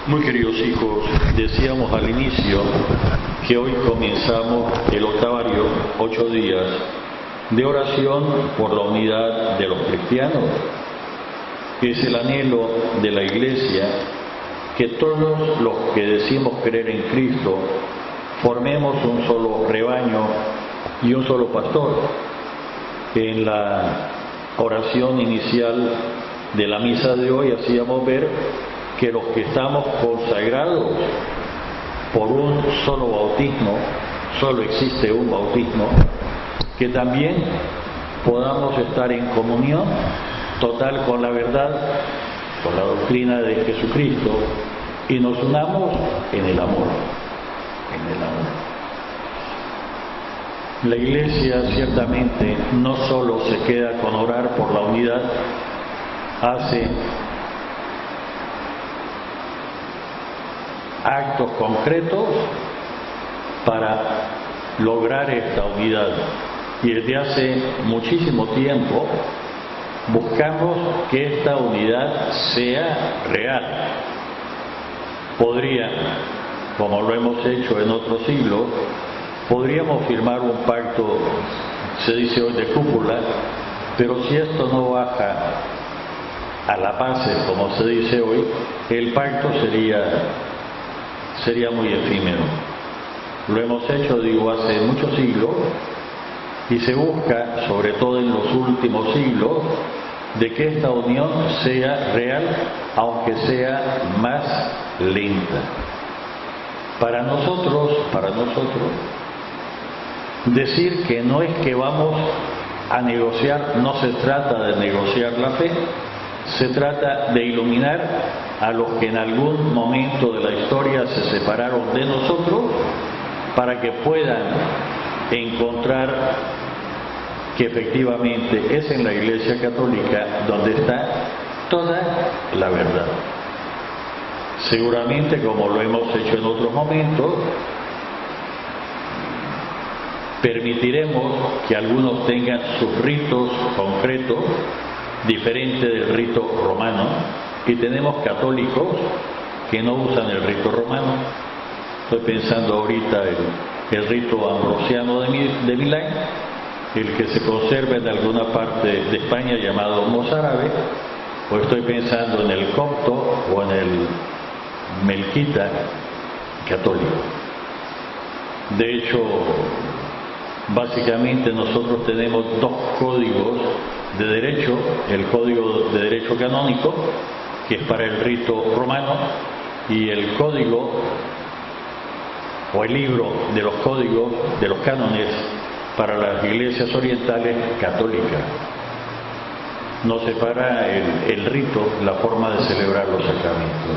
Muy queridos hijos, decíamos al inicio que hoy comenzamos el octavario, 8 días, de oración por la unidad de los cristianos. Es el anhelo de la Iglesia que todos los que decimos creer en Cristo formemos un solo rebaño y un solo pastor. En la oración inicial de la misa de hoy hacíamos ver que los que estamos consagrados por un solo bautismo, solo existe un bautismo, que también podamos estar en comunión total con la verdad, con la doctrina de Jesucristo, y nos unamos en el amor, en el amor. La Iglesia ciertamente no solo se queda con orar por la unidad, hace actos concretos para lograr esta unidad. Y desde hace muchísimo tiempo buscamos que esta unidad sea real. Como lo hemos hecho en otros siglos, podríamos firmar un pacto, se dice hoy de cúpula, pero si esto no baja a la paz, como se dice hoy, el pacto sería muy efímero. Lo hemos hecho, hace muchos siglos, y se busca, sobre todo en los últimos siglos, de que esta unión sea real, aunque sea más lenta. Para nosotros, decir que no es que vamos a negociar, no se trata de negociar la fe, se trata de iluminar a los que en algún momento de la historia se separaron de nosotros para que puedan encontrar que efectivamente es en la Iglesia Católica donde está toda la verdad. Seguramente, como lo hemos hecho en otros momentos, permitiremos que algunos tengan sus ritos concretos diferentes del rito romano, y tenemos católicos que no usan el rito romano. Estoy pensando ahorita el rito ambrosiano de Milán, el que se conserva en alguna parte de España llamado mozárabe, o estoy pensando en el copto o en el melquita católico. De hecho, básicamente nosotros tenemos dos códigos de derecho: el código de derecho canónico, que es para el rito romano, y el código o el libro de los códigos de los cánones para las iglesias orientales católicas. Nos separa el rito, la forma de celebrar los sacramentos,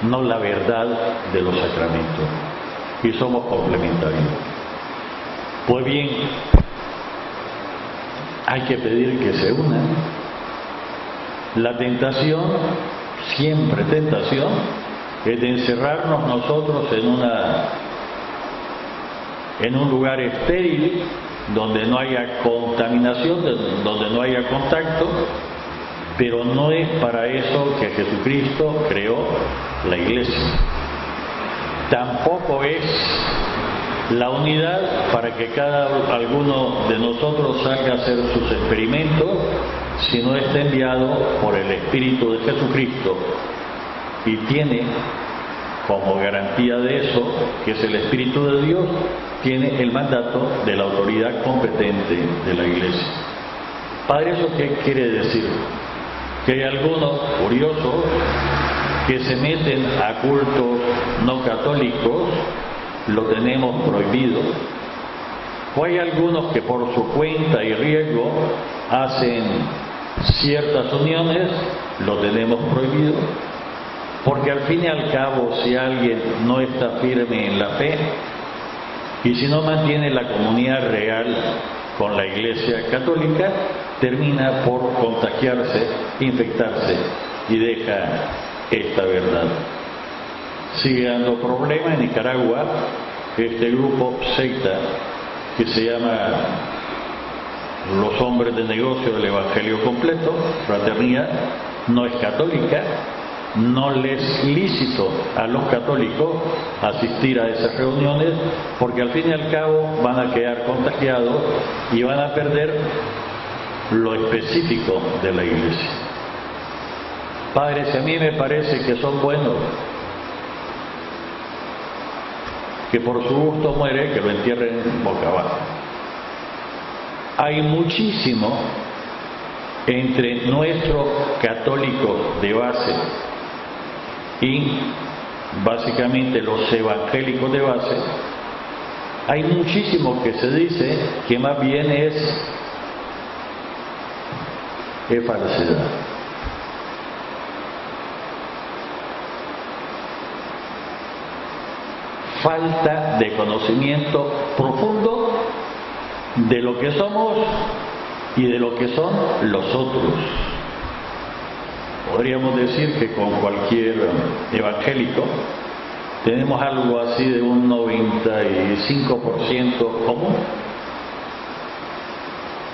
no la verdad de los sacramentos, y somos complementarios. Pues bien, hay que pedir que se unan. La tentación, siempre tentación, es de encerrarnos nosotros en un lugar estéril, donde no haya contaminación, donde no haya contacto, pero no es para eso que Jesucristo creó la Iglesia. Tampoco es la unidad para que alguno de nosotros salga a hacer sus experimentos, sino está enviado por el Espíritu de Jesucristo, y tiene como garantía de eso, que es el Espíritu de Dios, tiene el mandato de la autoridad competente de la Iglesia. Padre, ¿eso qué quiere decir? Que hay algunos curiosos que se meten a cultos no católicos, lo tenemos prohibido, o hay algunos que por su cuenta y riesgo hacen ciertas uniones, lo tenemos prohibido, porque al fin y al cabo, si alguien no está firme en la fe y si no mantiene la comunidad real con la Iglesia Católica, termina por contagiarse, infectarse, y deja esta verdad. Sigue dando problema en Nicaragua este grupo secta que se llama Los Hombres de Negocio del Evangelio Completo, Fraternidad, no es católica, no les es lícito a los católicos asistir a esas reuniones, porque al fin y al cabo van a quedar contagiados y van a perder lo específico de la Iglesia. Padres, a mí me parece que son buenos, que por su gusto muere, que lo entierren boca abajo. Hay muchísimo entre nuestros católicos de base y básicamente los evangélicos de base, hay muchísimo que se dice que más bien es falsedad. Falta de conocimiento profundo de lo que somos y de lo que son los otros. Podríamos decir que con cualquier evangélico tenemos algo así de un 95% común,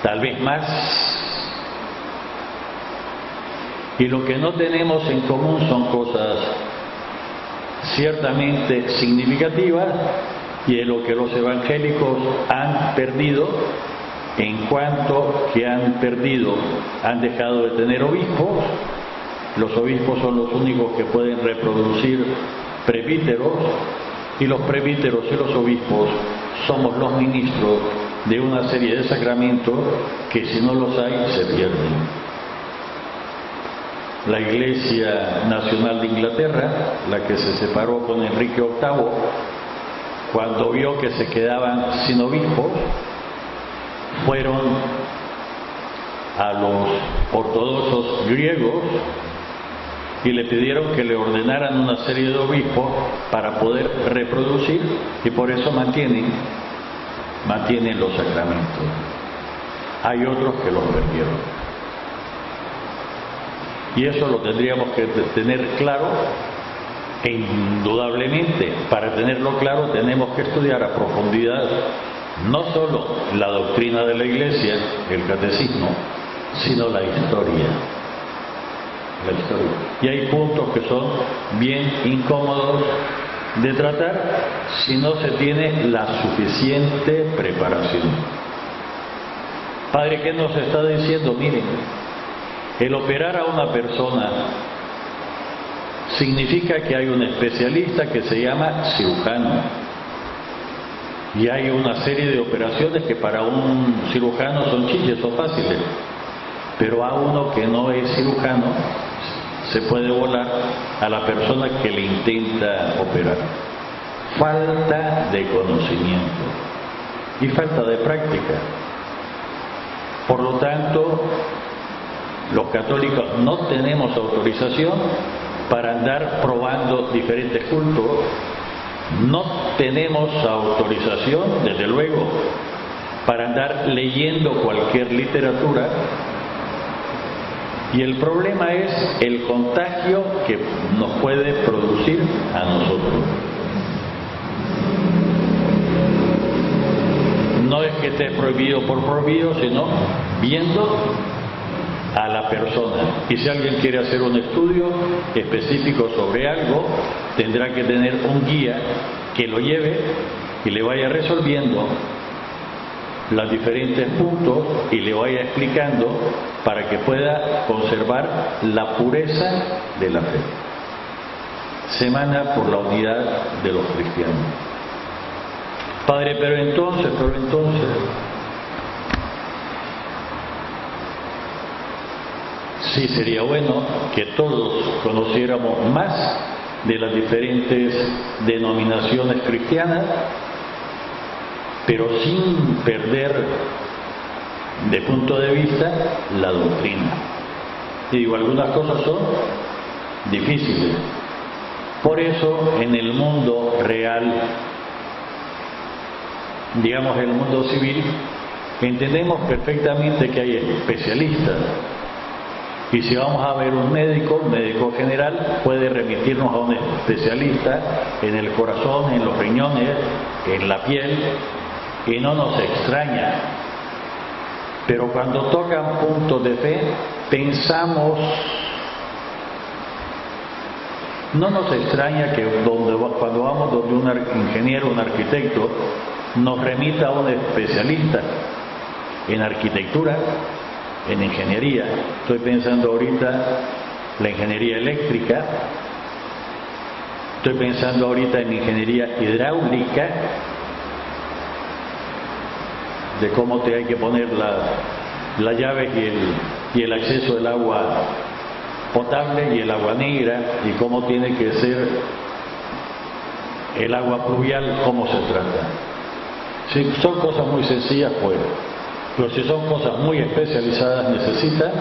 tal vez más. Y lo que no tenemos en común son cosas ciertamente significativas, y de lo que los evangélicos han perdido, en cuanto que han dejado de tener obispos. Los obispos son los únicos que pueden reproducir presbíteros, y los presbíteros y los obispos somos los ministros de una serie de sacramentos que, si no los hay, se pierden. La Iglesia Nacional de Inglaterra, la que se separó con Enrique VIII, cuando vio que se quedaban sin obispos, fueron a los ortodoxos griegos y le pidieron que le ordenaran una serie de obispos para poder reproducir, y por eso mantienen los sacramentos. Hay otros que los perdieron. Y eso lo tendríamos que tener claro, e indudablemente para tenerlo claro tenemos que estudiar a profundidad no solo la doctrina de la Iglesia, el catecismo, sino la historia. Y hay puntos que son bien incómodos de tratar si no se tiene la suficiente preparación. Padre, ¿qué nos está diciendo? Miren, el operar a una persona significa que hay un especialista que se llama cirujano, y hay una serie de operaciones que para un cirujano son chilles o fáciles, pero a uno que no es cirujano se puede volar a la persona que le intenta operar. Falta de conocimiento y falta de práctica. Por lo tanto, los católicos no tenemos autorización para andar probando diferentes cultos, no tenemos autorización, desde luego, para andar leyendo cualquier literatura, y el problema es el contagio que nos puede producir a nosotros. No es que esté prohibido por prohibido, sino viendo a la persona. Y si alguien quiere hacer un estudio específico sobre algo, tendrá que tener un guía que lo lleve y le vaya resolviendo los diferentes puntos y le vaya explicando para que pueda conservar la pureza de la fe. Semana por la unidad de los cristianos. Padre, pero entonces, sí sería bueno que todos conociéramos más de las diferentes denominaciones cristianas, pero sin perder de punto de vista la doctrina. Y digo, algunas cosas son difíciles. Por eso en el mundo real, digamos el mundo civil, entendemos perfectamente que hay especialistas. Y si vamos a ver un médico general puede remitirnos a un especialista en el corazón, en los riñones, en la piel, y no nos extraña. Pero cuando tocan puntos de fe, pensamos No nos extraña que cuando vamos donde un ingeniero, un arquitecto, nos remita a un especialista en arquitectura, en ingeniería. Estoy pensando ahorita la ingeniería eléctrica, estoy pensando ahorita en ingeniería hidráulica, de cómo te hay que poner las llaves y el acceso del agua potable y el agua negra, y cómo tiene que ser el agua pluvial, cómo se trata. Si son cosas muy sencillas, pues, pero si son cosas muy especializadas, necesitan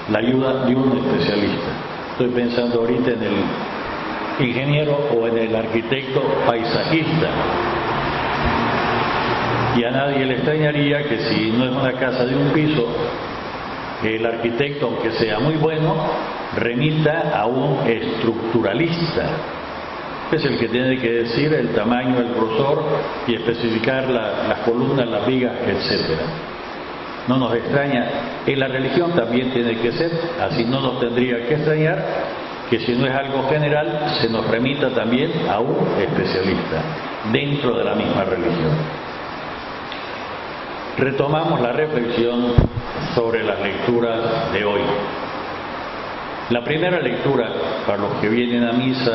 la ayuda de un especialista. Estoy pensando ahorita en el ingeniero o en el arquitecto paisajista. Y a nadie le extrañaría que si no es una casa de un piso, el arquitecto, aunque sea muy bueno, remita a un estructuralista. Es el que tiene que decir el tamaño, el grosor y especificar las columnas, las vigas, etc. No nos extraña, en la religión también tiene que ser, así no nos tendría que extrañar que si no es algo general, se nos remita también a un especialista dentro de la misma religión. Retomamos la reflexión sobre las lecturas de hoy. La primera lectura, para los que vienen a misa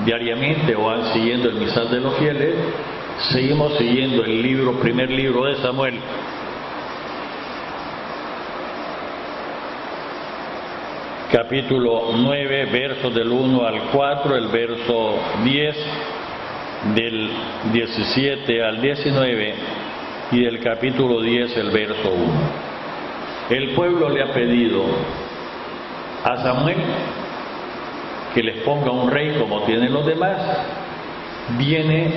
diariamente o van siguiendo el misal de los fieles, seguimos siguiendo el primer libro de Samuel. Capítulo 9, versos del 1 al 4, el verso 10, del 17 al 19, y del capítulo 10, el verso 1. El pueblo le ha pedido a Samuel que les ponga un rey como tienen los demás. Viene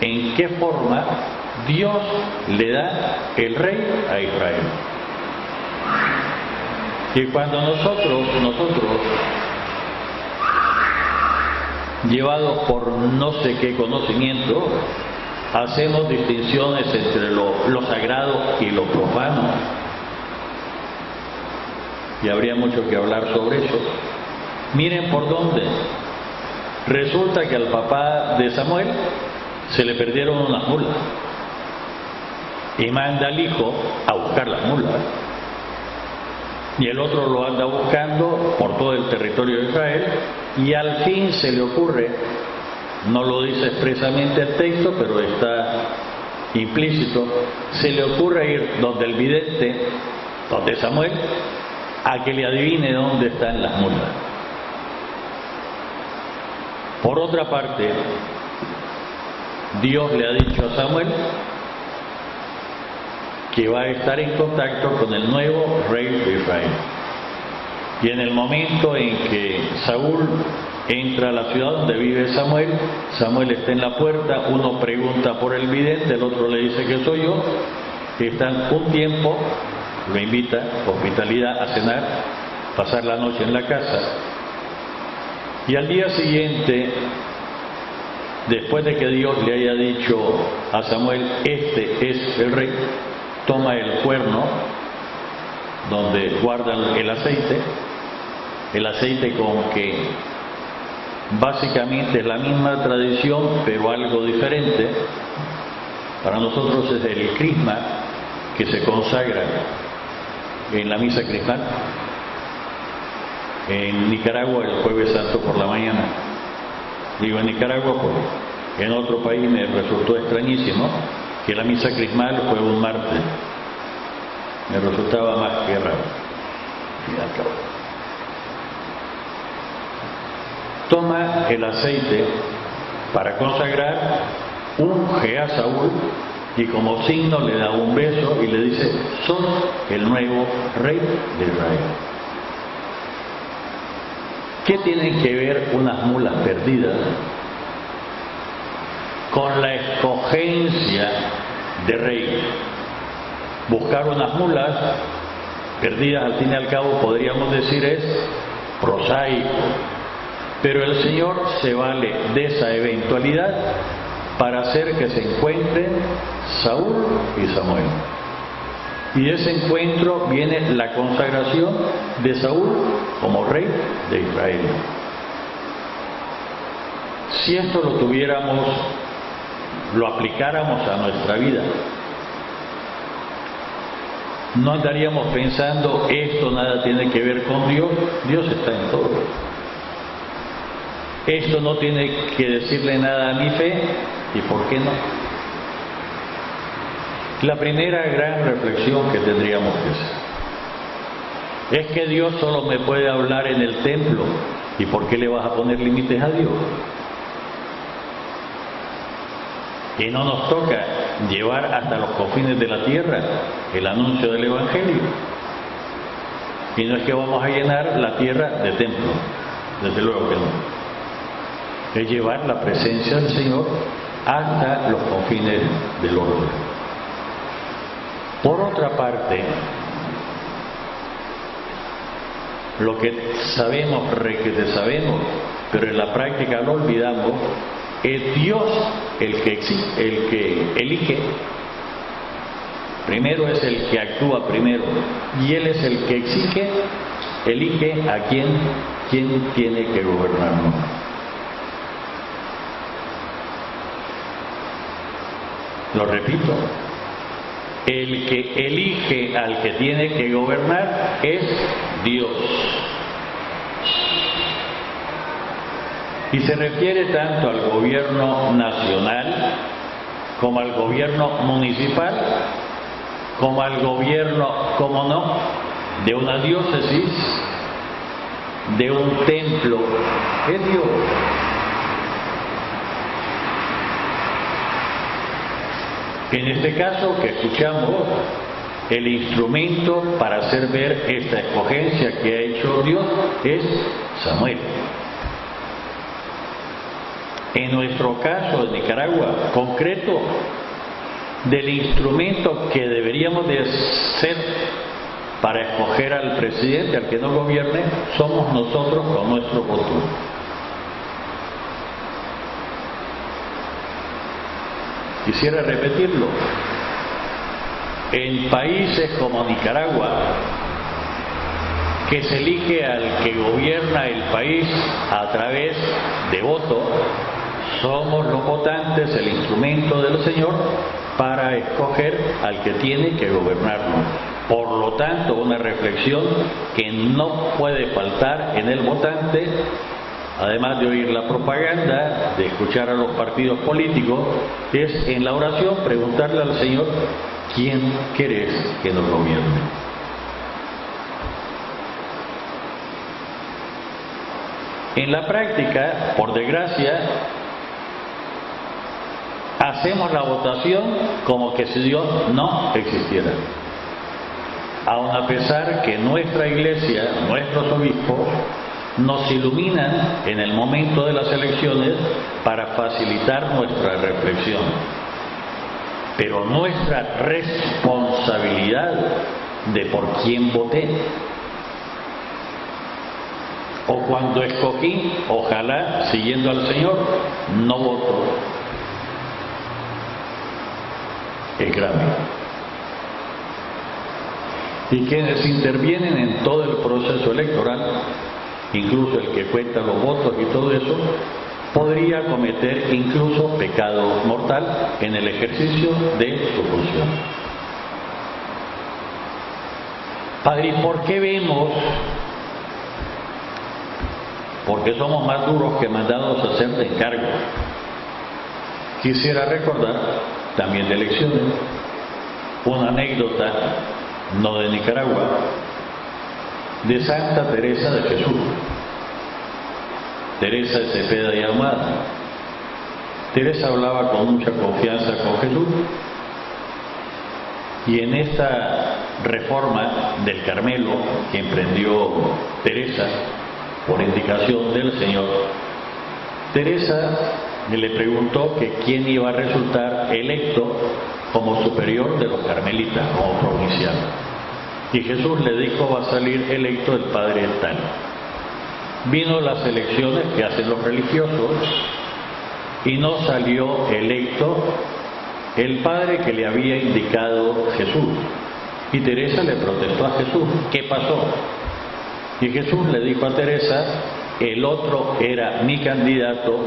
en qué forma Dios le da el rey a Israel. Y cuando nosotros, llevados por no sé qué conocimiento, hacemos distinciones entre lo sagrado y lo profano, y habría mucho que hablar sobre eso. Miren por dónde. Resulta que al papá de Samuel se le perdieron unas mulas y manda al hijo a buscar las mulas, y el otro lo anda buscando por todo el territorio de Israel, y al fin se le ocurre, no lo dice expresamente el texto, pero está implícito, se le ocurre ir donde el vidente, donde Samuel, a que le adivine dónde están las mulas. Por otra parte, Dios le ha dicho a Samuel que va a estar en contacto con el nuevo rey de Israel. Y en el momento en que Saúl entra a la ciudad donde vive Samuel, Samuel está en la puerta, uno pregunta por el vidente, el otro le dice que soy yo, están un tiempo, lo invita, hospitalidad, a cenar, pasar la noche en la casa, y al día siguiente, después de que Dios le haya dicho a Samuel, este es el rey, toma el cuerno donde guardan el aceite con que básicamente es la misma tradición, pero algo diferente. Para nosotros es el crisma, que se consagra en la misa crismal. En Nicaragua el jueves santo por la mañana. Digo en Nicaragua porque en otro país me resultó extrañísimo que la misa crismal fue un martes. Me resultaba más que raro. Toma el aceite para consagrar, unge a Saúl y como signo le da un beso y le dice: sos el nuevo rey de Israel. ¿Qué tienen que ver unas mulas perdidas con la escogencia de rey? Buscar unas mulas perdidas, al fin y al cabo, podríamos decir, es prosaico. Pero el Señor se vale de esa eventualidad para hacer que se encuentren Saúl y Samuel. Y de ese encuentro viene la consagración de Saúl como rey de Israel. Si esto lo tuviéramos, lo aplicáramos a nuestra vida, no andaríamos pensando, esto nada tiene que ver con Dios. Dios está en todo. Esto no tiene que decirle nada a mi fe, ¿y por qué no? La primera gran reflexión que tendríamos que hacer es que Dios solo me puede hablar en el templo. ¿Y por qué le vas a poner límites a Dios? Y no nos toca llevar hasta los confines de la tierra el anuncio del Evangelio. Y no es que vamos a llenar la tierra de templos, desde luego que no. Es llevar la presencia del Señor hasta los confines del orbe. Por otra parte, lo que sabemos, requete sabemos, pero en la práctica lo olvidamos, es Dios el que elige. Primero es el que actúa primero, y Él es el que elige a quién tiene que gobernarnos. Lo repito, el que elige al que tiene que gobernar es Dios. Y se refiere tanto al gobierno nacional, como al gobierno municipal, como al gobierno, como no, de una diócesis, de un templo. Es Dios. En este caso que escuchamos, el instrumento para hacer ver esta escogencia que ha hecho Dios es Samuel. En nuestro caso de Nicaragua, concreto, del instrumento que deberíamos de ser para escoger al presidente, al que nos gobierne, somos nosotros con nuestro voto. Quisiera repetirlo. En países como Nicaragua, que se elige al que gobierna el país a través de voto, somos los votantes el instrumento del Señor para escoger al que tiene que gobernarnos. Por lo tanto, una reflexión que no puede faltar en el votante, además de oír la propaganda, de escuchar a los partidos políticos, es en la oración preguntarle al Señor, ¿quién querés que nos gobierne? En la práctica, por desgracia, hacemos la votación como que si Dios no existiera. Aun a pesar que nuestra iglesia, nuestros obispos, nos iluminan en el momento de las elecciones para facilitar nuestra reflexión. Pero nuestra responsabilidad de por quién voté, o cuando escogí, ojalá siguiendo al Señor, no voto, es grave. Y quienes intervienen en todo el proceso electoral, incluso el que cuenta los votos y todo eso, podría cometer incluso pecado mortal en el ejercicio de su función. Padre, ¿y por qué vemos? Porque somos más duros que mandados a hacer de encargo. Quisiera recordar, también de elecciones, una anécdota, no de Nicaragua, de Santa Teresa de Jesús, Teresa de Cepeda y Ahumada. Teresa hablaba con mucha confianza con Jesús, y en esta reforma del Carmelo que emprendió Teresa por indicación del Señor, Teresa le preguntó que quién iba a resultar electo como superior de los carmelitas, como provincial. Y Jesús le dijo, va a salir electo el padre tal. Vino las elecciones que hacen los religiosos y no salió electo el padre que le había indicado Jesús. Y Teresa le protestó a Jesús. ¿Qué pasó? Y Jesús le dijo a Teresa, el otro era mi candidato,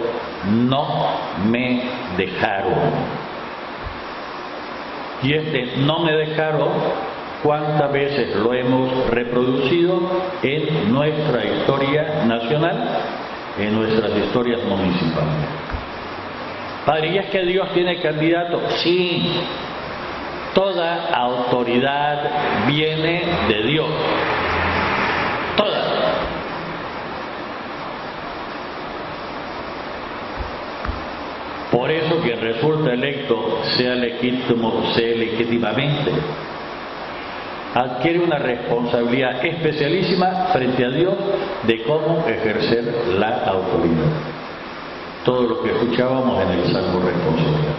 no me dejaron. Y este no me dejaron, ¿cuántas veces lo hemos reproducido en nuestra historia nacional, en nuestras historias municipales? Padre, ¿y es que Dios tiene candidato? Sí, toda autoridad viene de Dios. Toda. Por eso quien resulta electo, sea legítimamente, adquiere una responsabilidad especialísima frente a Dios de cómo ejercer la autoridad. Todo lo que escuchábamos en el Salmo responsorial.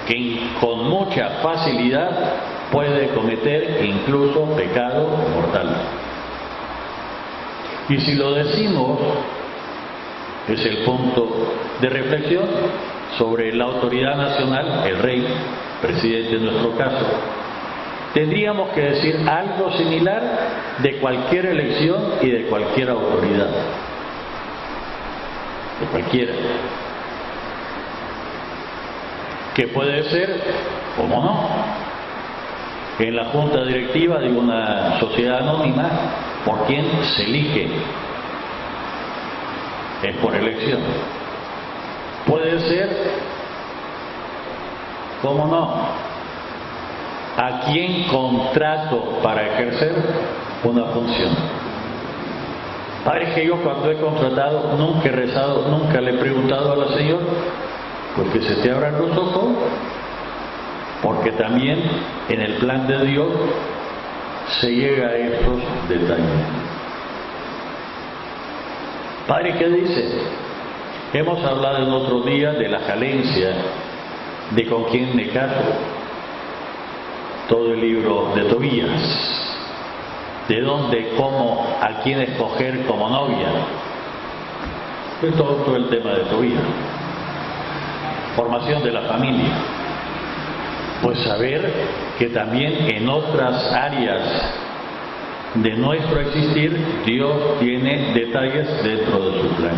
Que con mucha facilidad puede cometer incluso pecado mortal. Y si lo decimos, es el punto de reflexión sobre la autoridad nacional, el rey, presidente en nuestro caso, tendríamos que decir algo similar de cualquier elección y de cualquier autoridad. De cualquiera. Que puede ser, ¿cómo no?, en la junta directiva de una sociedad anónima, por quien se elige. Es por elección. Puede ser, ¿cómo no?, a quien contrato para ejercer una función. Padre, que yo cuando he contratado nunca he rezado, nunca le he preguntado a la Señora, pues que se te abran los ojos, porque también en el plan de Dios se llega a estos detalles. Padre, ¿qué dice? Hemos hablado en otro día de la jalencia, de con quién me caso, todo el libro de Tobías, de dónde, cómo, a quién escoger como novia, pues todo el tema de Tobías. Formación de la familia, pues saber que también en otras áreas de nuestro existir Dios tiene detalles dentro de su plan.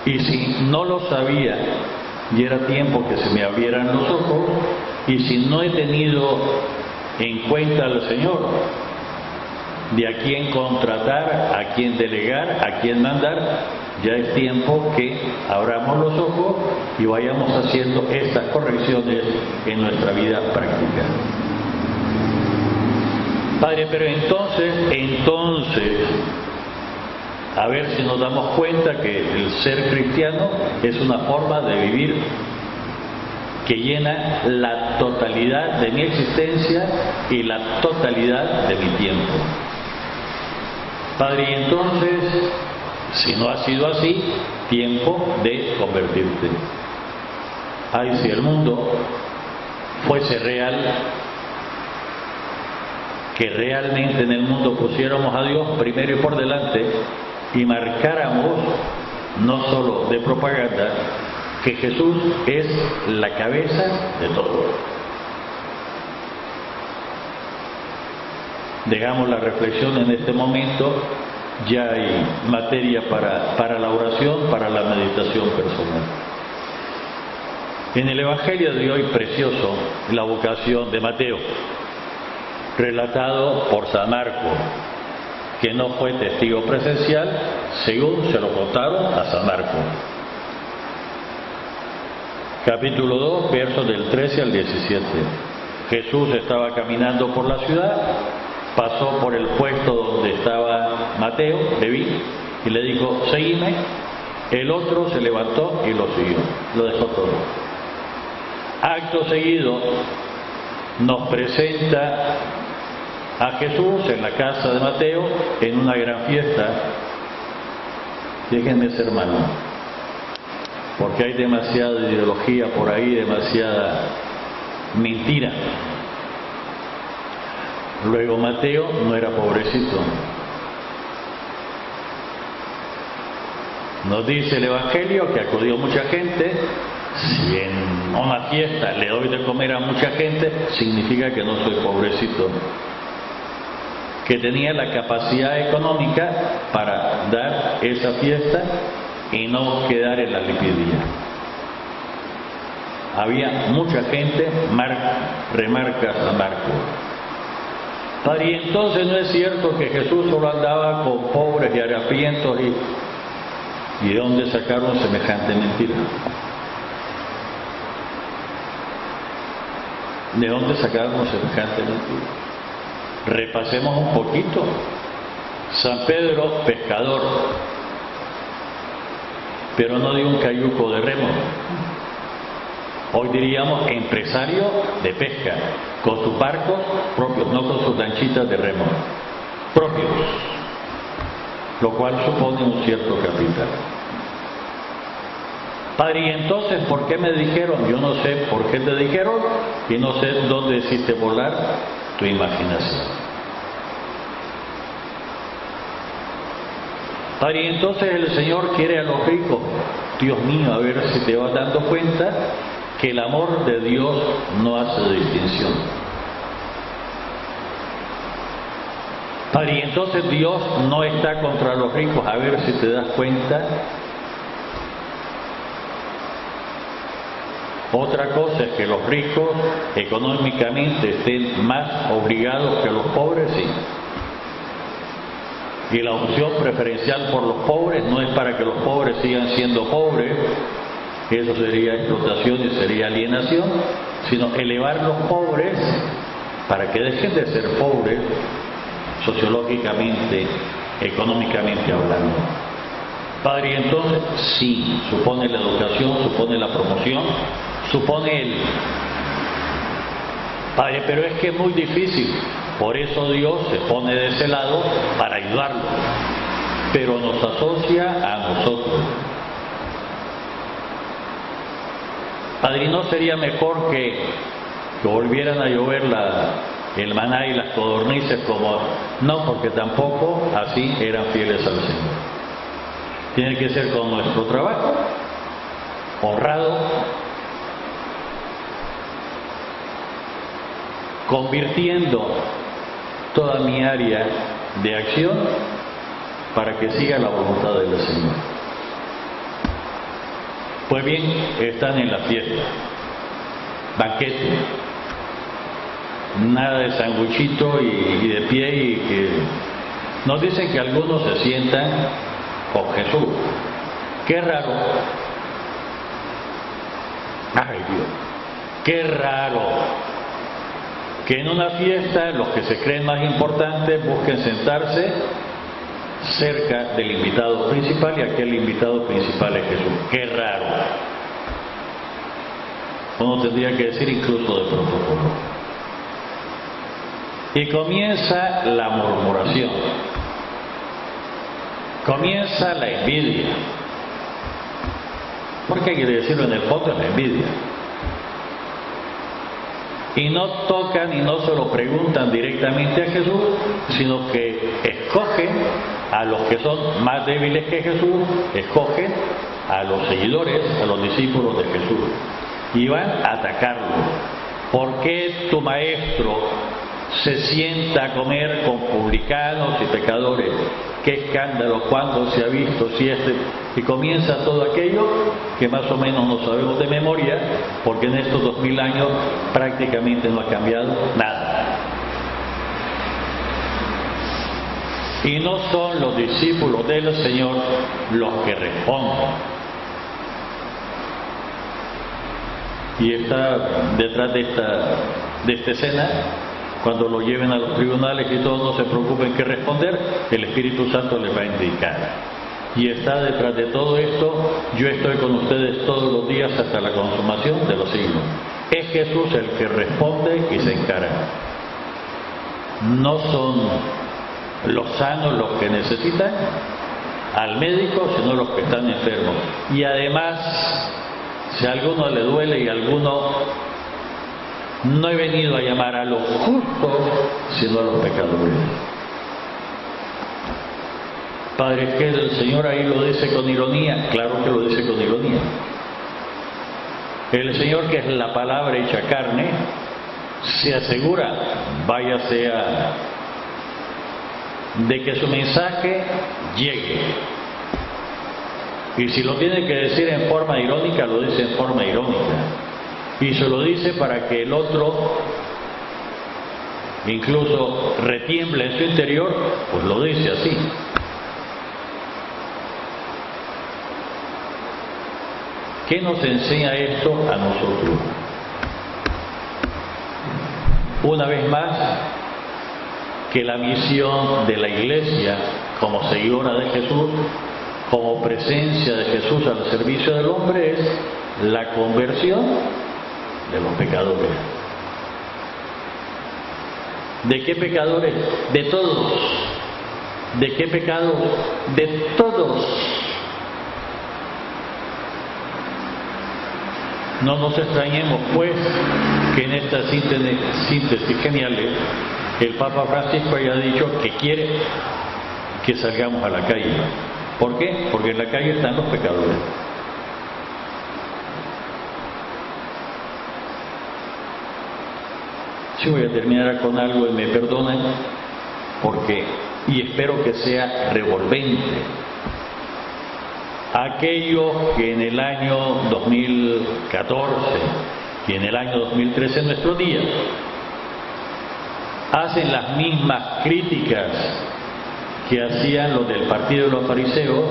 Y si no lo sabía, y era tiempo que se me abrieran los ojos, y si no he tenido en cuenta al Señor, de a quién contratar, a quién delegar, a quién mandar, ya es tiempo que abramos los ojos y vayamos haciendo estas correcciones en nuestra vida práctica. Padre, pero entonces, a ver si nos damos cuenta que el ser cristiano es una forma de vivir que llena la totalidad de mi existencia y la totalidad de mi tiempo. Padre, y entonces, si no ha sido así, tiempo de convertirte. Ay, si el mundo fuese real, que realmente en el mundo pusiéramos a Dios primero y por delante y marcáramos, no solo de propaganda, que Jesús es la cabeza de todo. Dejamos la reflexión en este momento, ya hay materia para la oración, para la meditación personal. En el Evangelio de hoy precioso, la vocación de Mateo, relatado por San Marcos, que no fue testigo presencial, según se lo contaron a San Marcos. Capítulo 2, versos del 13 al 17. Jesús estaba caminando por la ciudad, pasó por el puesto donde estaba Mateo, Leví, y le dijo, seguime. El otro se levantó y lo siguió, lo dejó todo. Acto seguido nos presenta a Jesús en la casa de Mateo en una gran fiesta. Déjenme ser hermano, porque hay demasiada ideología por ahí, demasiada mentira. Luego Mateo no era pobrecito. Nos dice el Evangelio que acudió mucha gente Si en una fiesta le doy de comer a mucha gente, significa que no soy pobrecito, que tenía la capacidad económica para dar esa fiesta y no quedar en la liquidez. Había mucha gente, remarca San Marcos. Padre, y entonces no es cierto que Jesús solo andaba con pobres y harapientos y ¿de dónde sacaron semejante mentira? ¿De dónde sacaron semejante mentira? Repasemos un poquito. San Pedro, pescador, pero no de un cayuco de remo. Hoy diríamos empresario de pesca, con sus barcos propios, no con sus lanchitas de remo, propios, lo cual supone un cierto capital. Padre, ¿y entonces por qué me dijeron? Yo no sé por qué te dijeron y no sé dónde hiciste volar tu imaginación. Padre, ¿y entonces el Señor quiere a los ricos? Dios mío, a ver si te vas dando cuenta que el amor de Dios no hace distinción. Padre, y entonces Dios no está contra los ricos, a ver si te das cuenta. Otra cosa es que los ricos económicamente estén más obligados que los pobres, sí. Y la opción preferencial por los pobres no es para que los pobres sigan siendo pobres, eso sería explotación y sería alienación, sino elevar los pobres para que dejen de ser pobres sociológicamente, económicamente hablando. Padre, y entonces sí, supone la educación, supone la promoción, supone el... Padre, pero es que es muy difícil, por eso Dios se pone de ese lado para ayudarlo, pero nos asocia a nosotros. Padre, ¿no sería mejor que volvieran a llover el maná y las codornices como... No, porque tampoco así eran fieles al Señor. Tiene que ser con nuestro trabajo, honrado, convirtiendo toda mi área de acción para que siga la voluntad del Señor. Pues bien, están en la fiesta, banquete, nada de sanguchito y de pie, y que nos dicen que algunos se sientan con Jesús. Qué raro. Ay Dios, qué raro que en una fiesta los que se creen más importantes busquen sentarse cerca del invitado principal, y aquel invitado principal es Jesús. Qué raro. Uno tendría que decir incluso de protocolo. Y comienza la murmuración, comienza la envidia. Porque hay que decirlo, en el fondo es la envidia. Y no tocan y no se lo preguntan directamente a Jesús, sino que escogen a los que son más débiles que Jesús, escogen a los seguidores, a los discípulos de Jesús, y van a atacarlo. ¿Por qué tu maestro se sienta a comer con publicanos y pecadores? Qué escándalo, cuándo se ha visto, si y comienza todo aquello que más o menos no sabemos de memoria, porque en estos 2000 años prácticamente no ha cambiado nada. Y no son los discípulos del Señor los que responden. Y está detrás de esta escena, cuando lo lleven a los tribunales y todos no se preocupen qué responder, el Espíritu Santo les va a indicar. Y está detrás de todo esto: yo estoy con ustedes todos los días hasta la consumación de los siglos. Es Jesús el que responde y se encarga. No son los sanos los que necesitan al médico, sino los que están enfermos. Y además, si a alguno le duele y a alguno, no he venido a llamar a los justos, sino a los pecadores. Padre, es que el Señor ahí lo dice con ironía. Claro que lo dice con ironía. El Señor, que es la palabra hecha carne, se asegura, váyase de que su mensaje llegue. Y si lo tiene que decir en forma irónica, lo dice en forma irónica. Y se lo dice para que el otro incluso retiemble en su interior, pues lo dice así. ¿Qué nos enseña esto a nosotros? Una vez más, que la misión de la Iglesia como seguidora de Jesús, como presencia de Jesús al servicio del hombre, es la conversión de los pecadores. ¿De qué pecadores? De todos. ¿De qué pecados? De todos. No nos extrañemos, pues, que en esta síntesis genial el Papa Francisco haya dicho que quiere que salgamos a la calle. ¿Por qué? Porque en la calle están los pecadores. Yo voy a terminar con algo y me perdonen, porque, y espero que sea revolvente. Aquellos que en el año 2014 y en el año 2013, en nuestro día, hacen las mismas críticas que hacían los del partido de los fariseos,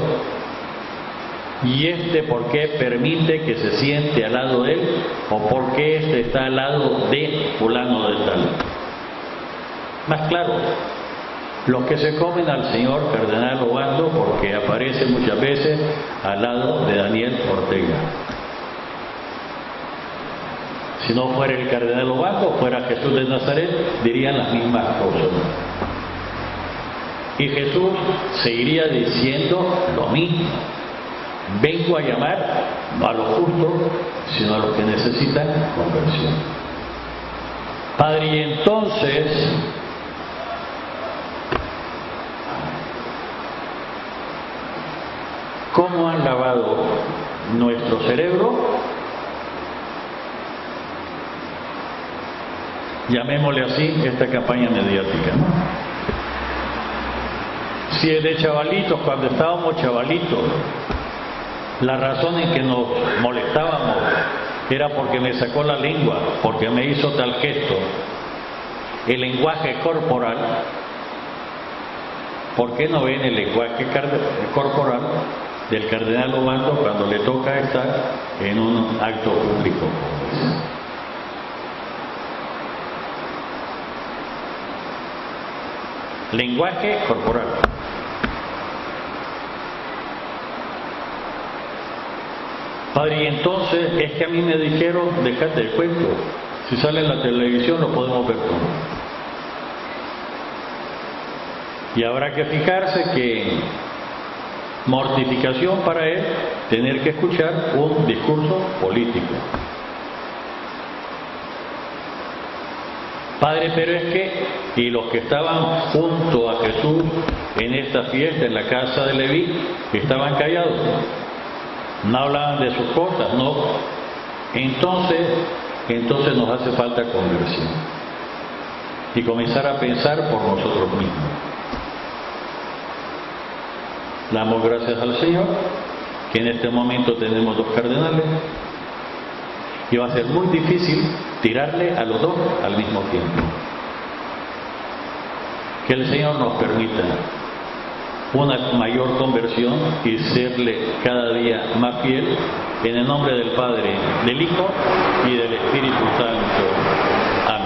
y por qué permite que se siente al lado de él, o por qué está al lado de fulano de tal. Más claro, los que se comen al señor cardenal Obando, porque aparece muchas veces al lado de Daniel Ortega. Si no fuera el cardenal Obando, fuera Jesús de Nazaret, dirían las mismas cosas. Y Jesús seguiría diciendo lo mismo. Vengo a llamar no a los justos, sino a los que necesitan conversión. Padre, y entonces, ¿cómo han lavado nuestro cerebro? Llamémosle así esta campaña mediática, ¿no? Si de chavalitos, cuando estábamos chavalitos, la razón en que nos molestábamos era porque me sacó la lengua, porque me hizo tal gesto, el lenguaje corporal. ¿Por qué no ven el lenguaje corporal del cardenal Obando cuando le toca estar en un acto público? Lenguaje corporal. Padre, y entonces es que a mí me dijeron, déjate de cuento, si sale en la televisión lo podemos ver todo. Y habrá que fijarse que mortificación para él tener que escuchar un discurso político. Padre, pero es que, y los que estaban junto a Jesús en esta fiesta en la casa de Leví, estaban callados. No hablaban de sus cosas, no. Entonces nos hace falta conversión y comenzar a pensar por nosotros mismos. Damos gracias al Señor que en este momento tenemos 2 cardenales y va a ser muy difícil tirarle a los 2 al mismo tiempo. Que el Señor nos permita una mayor conversión y serle cada día más fiel, en el nombre del Padre, del Hijo y del Espíritu Santo. Amén.